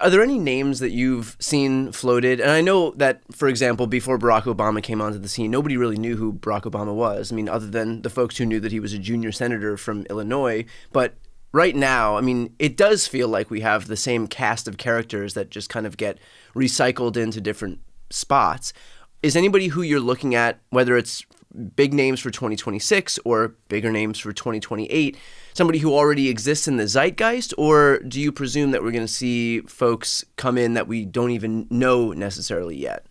Are there any names that you've seen floated? And I know that, for example, before Barack Obama came onto the scene, nobody really knew who Barack Obama was. I mean, other than the folks who knew that he was a junior senator from Illinois. But right now, I mean, it does feel like we have the same cast of characters that just kind of get recycled into different spots. Is anybody who you're looking at, whether it's big names for 2026 or bigger names for 2028, somebody who already exists in the zeitgeist, or do you presume that we're going to see folks come in that we don't even know necessarily yet?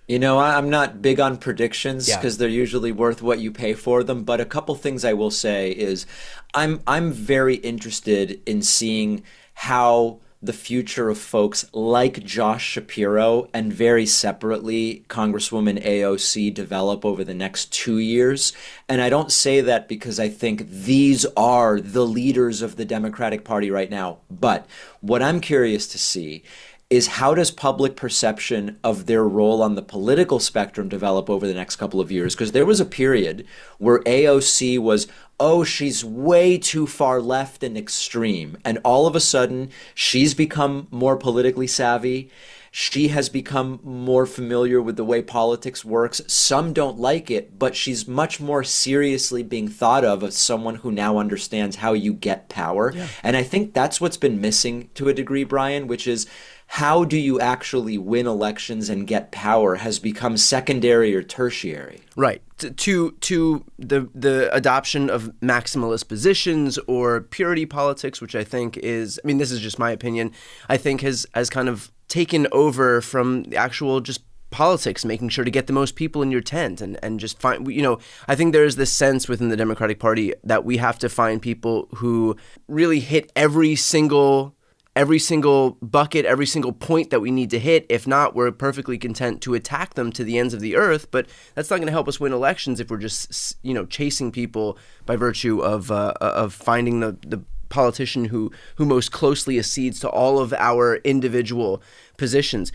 You know, I'm not big on predictions because they're usually worth what you pay for them. But a couple things I will say is I'm very interested in seeing how the future of folks like Josh Shapiro and very separately Congresswoman AOC develop over the next 2 years. And I don't say that because I think these are the leaders of the Democratic Party right now. But what I'm curious to see is how does public perception of their role on the political spectrum develop over the next couple of years? Because there was a period where AOC was, oh, she's way too far left and extreme. And all of a sudden, she's become more politically savvy. She has become more familiar with the way politics works. Some don't like it, but she's much more seriously being thought of as someone who now understands how you get power. Yeah. And I think that's what's been missing to a degree, Brian, which is how do you actually win elections and get power has become secondary or tertiary. Right. To the adoption of maximalist positions or purity politics, which I think is, I mean, this is just my opinion, I think has kind of taken over from the actual just politics, making sure to get the most people in your tent and just find, you know, I think there is this sense within the Democratic Party that we have to find people who really hit every single bucket, every single point that we need to hit. If not, we're perfectly content to attack them to the ends of the earth. But that's not going to help us win elections if we're just, you know, chasing people by virtue of finding the politician who most closely accedes to all of our individual positions.